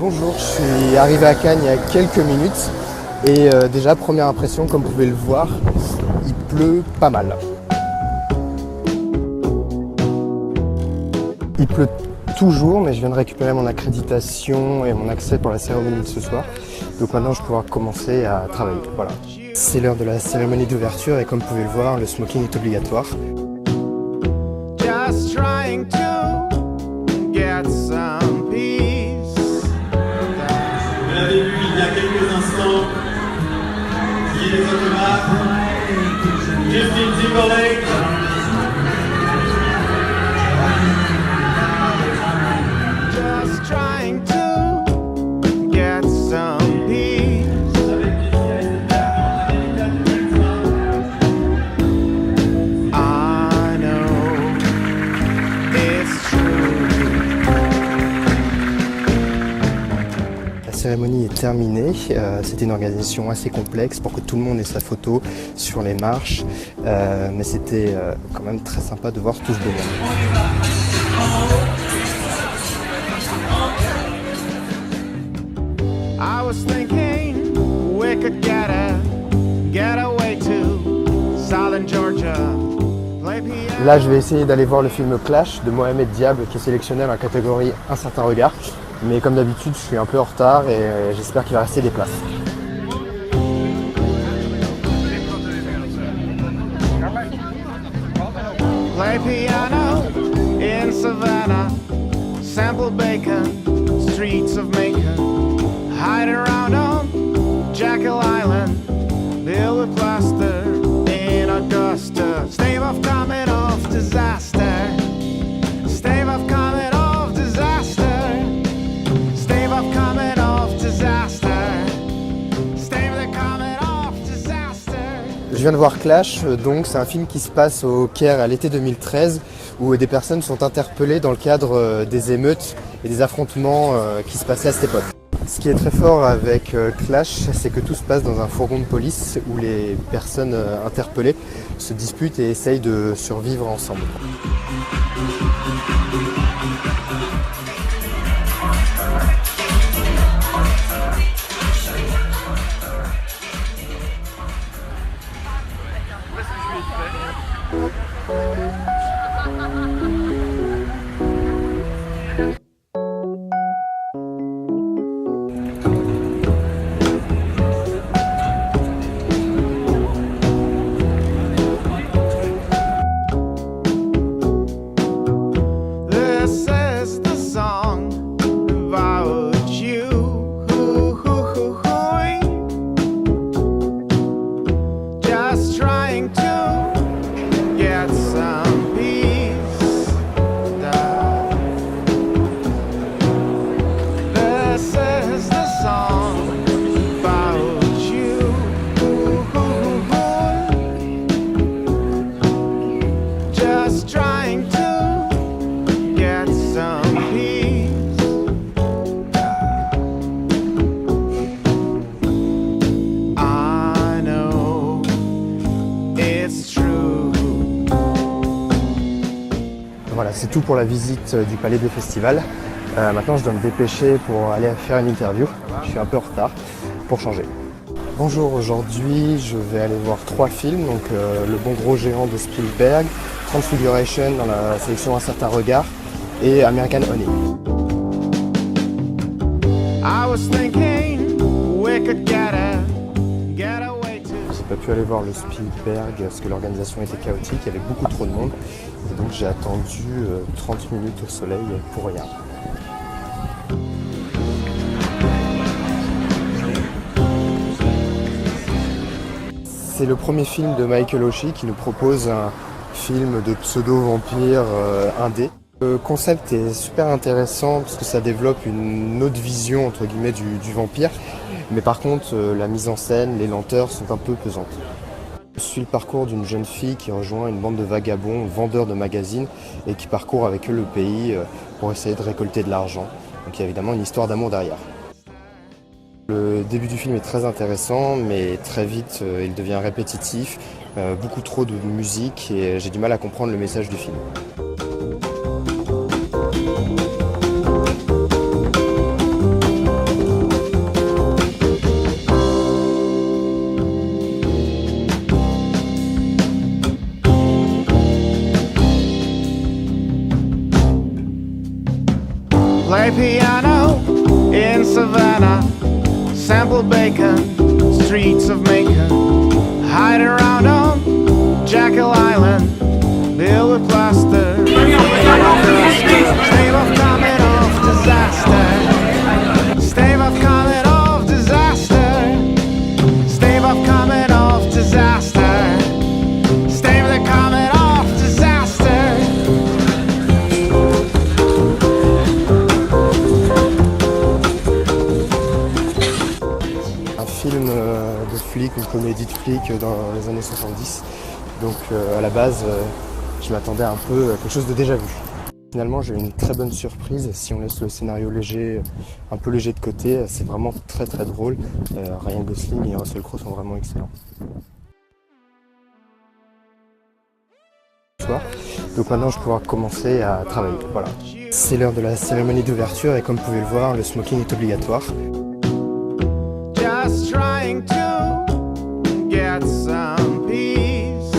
Bonjour, je suis arrivé à Cannes il y a quelques minutes et déjà première impression, comme vous pouvez le voir, il pleut pas mal. Il pleut toujours, mais je viens de récupérer mon accréditation et mon accès pour la cérémonie de ce soir. Donc maintenant je vais pouvoir commencer à travailler. Voilà. C'est l'heure de la cérémonie d'ouverture et comme vous pouvez le voir, le smoking est obligatoire. Just trying to get some peace. Vous l'avez vu il y a quelques instants, il y a des autographes. Justin Timberlake. Just trying to get some peace. I know it's true. La cérémonie est terminée. C'était une organisation assez complexe pour que tout le monde ait sa photo sur les marches. Mais c'était quand même très sympa de voir tout ce beau I was thinking we could get away to Southern Georgia. Play piano. Là, je vais essayer d'aller voir le film Clash de Mohamed Diab qui est sélectionné dans la catégorie Un certain regard. Mais comme d'habitude, je suis un peu en retard et j'espère qu'il va rester des places. Play piano in Savannah, sample bacon, streets of Macon, hide around on Jekyll Island, build with plaster in Augusta, stave off coming off disaster, stave off coming off disaster, stave off coming off disaster, stave the coming off disaster. Je viens de voir Clash, donc c'est un film qui se passe au Caire à l'été 2013 où des personnes sont interpellées dans le cadre des émeutes et des affrontements qui se passaient à cette époque. Ce qui est très fort avec Clash, c'est que tout se passe dans un fourgon de police où les personnes interpellées se disputent et essayent de survivre ensemble. This is the song about you. Just trying to get some peace. This is the song about you. Just trying to get some peace. I know it's true. Voilà, c'est tout pour la visite du Palais des Festivals. Maintenant, je dois me dépêcher pour aller faire une interview. Je suis un peu en retard pour changer. Bonjour, aujourd'hui, je vais aller voir 3 films. Donc, Le Bon Gros Géant de Spielberg, Transfiguration dans la sélection Un certain regard et American Honey. I was thinking we could get away to. J'ai pas pu aller voir le Spielberg parce que l'organisation était chaotique, il y avait beaucoup trop de monde. Et donc j'ai attendu 30 minutes au soleil pour rien. C'est le premier film de Michael Oshie qui nous propose un film de pseudo-vampire indé. Le concept est super intéressant parce que ça développe une autre vision entre guillemets du vampire. Mais par contre, la mise en scène, les lenteurs sont un peu pesantes. Je suis le parcours d'une jeune fille qui rejoint une bande de vagabonds, vendeurs de magazines, et qui parcourt avec eux le pays pour essayer de récolter de l'argent. Donc il y a évidemment une histoire d'amour derrière. Le début du film est très intéressant, mais très vite il devient répétitif, beaucoup trop de musique et j'ai du mal à comprendre le message du film. Play piano in Savannah, sample bacon, streets of Macon. Hide around on Jekyll Island, build with plaster. Stave off coming off disaster. Stave off coming off disaster. Stave off coming off disaster. Stave the coming off disaster. Un film de flic, une comédie de flic dans les années 70. Donc à la base, je m'attendais un peu à quelque chose de déjà vu. Finalement, j'ai eu une très bonne surprise. Si on laisse le scénario léger, un peu léger de côté, c'est vraiment très très drôle. Ryan Gosling et Russell Crowe sont vraiment excellents. Donc maintenant, je vais pouvoir commencer à travailler. Voilà. C'est l'heure de la cérémonie d'ouverture et comme vous pouvez le voir, le smoking est obligatoire. Just trying to get some peace.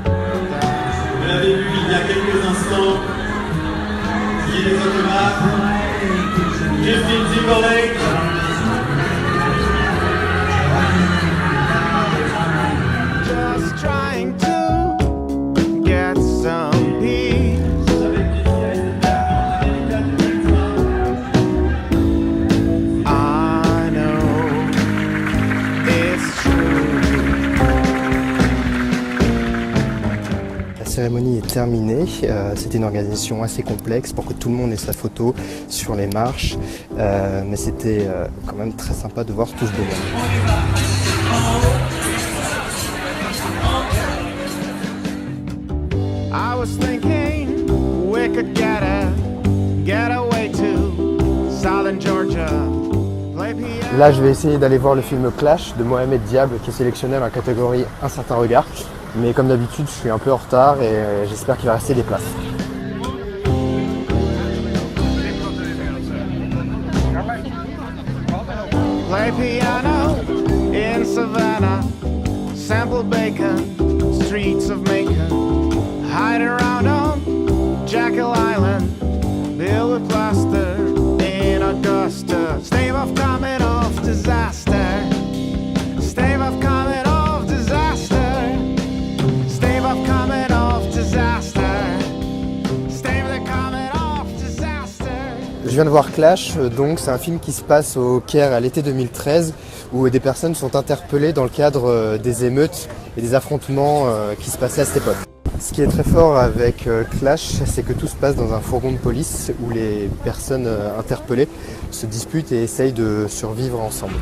Vous l'avez vu il y a quelques instants, signer les autographes. Justin Timberlake. Just trying to get some peace. I know it's true. La cérémonie est terminée. C'était une organisation assez complexe pour que tout le monde ait sa photo sur les marches. Mais c'était quand même très sympa de voir tout ce beau monde. I was thinking we could get away to Southern Georgia. Play piano. Là, je vais essayer d'aller voir le film Clash de Mohamed Diab qui est sélectionné dans la catégorie Un certain regard. Mais comme d'habitude, je suis un peu en retard et j'espère qu'il va rester des places. Play piano in Savannah, sample bacon, streets of Macon. Hide around on Jekyll Island, build with plaster in Augusta. Stave off coming off disaster. Stave off coming off disaster. Stave off coming off disaster. Stave the coming off disaster. Je viens de voir Clash, donc c'est un film qui se passe au Caire à l'été 2013 où des personnes sont interpellées dans le cadre des émeutes et des affrontements qui se passaient à cette époque. Ce qui est très fort avec Clash, c'est que tout se passe dans un fourgon de police où les personnes interpellées se disputent et essayent de survivre ensemble.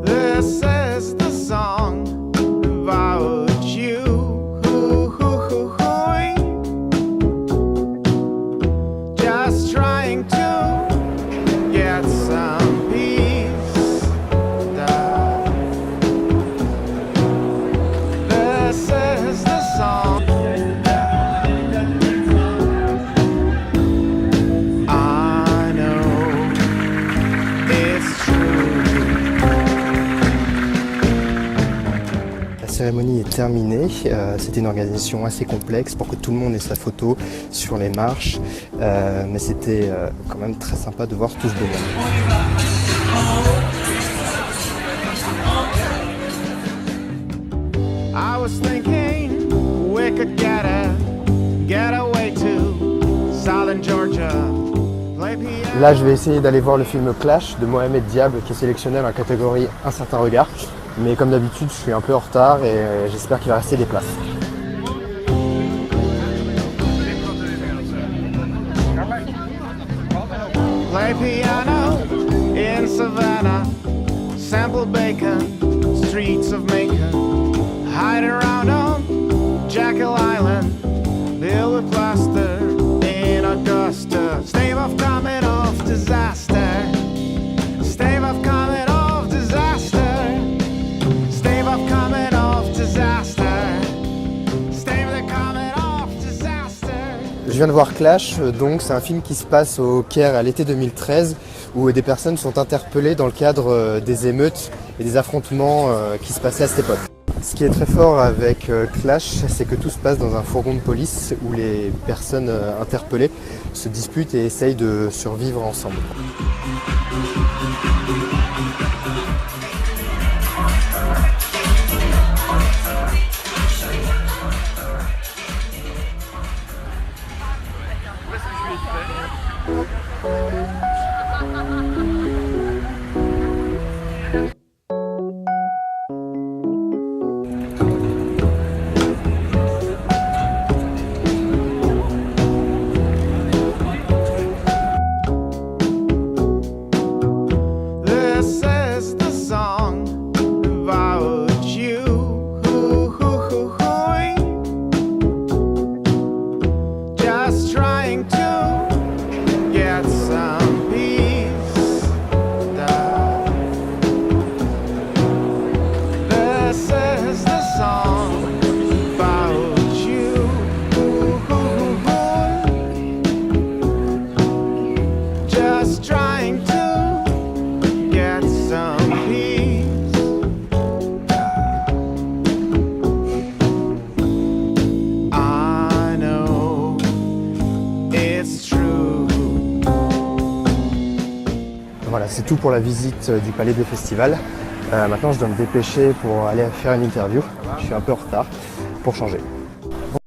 This is the song about you. Just trying to get some peace. This is the song. I know it's true. La cérémonie est terminée. C'était une organisation assez complexe pour que tout le monde ait sa photo sur les marches. Mais c'était quand même très sympa de voir tout ce beau monde. I was thinking we could get away to Southern Georgia. Play piano. Là, je vais essayer d'aller voir le film Clash de Mohamed Diab qui est sélectionné dans la catégorie Un certain regard. Mais comme d'habitude, je suis un peu en retard et j'espère qu'il va rester des places. Play piano in Savannah, sample bacon, streets of Macon. Hide around on Jekyll Island, build with plaster in Augusta. buster. Stave of coming off disaster. Stave of coming off disaster. Stave of coming off disaster. Stave of coming off disaster. Je viens de voir Clash, donc c'est un film qui se passe au Caire à l'été 2013 où des personnes sont interpellées dans le cadre des émeutes et des affrontements qui se passaient à cette époque. Ce qui est très fort avec Clash, c'est que tout se passe dans un fourgon de police où les personnes interpellées se disputent et essayent de survivre ensemble. This is the song about you. Just trying to get some peace. This is the song about you. Just trying to get some peace. I know it's true. Voilà, c'est tout pour la visite du Palais des Festivals. Maintenant, je dois me dépêcher pour aller faire une interview. Je suis un peu en retard pour changer.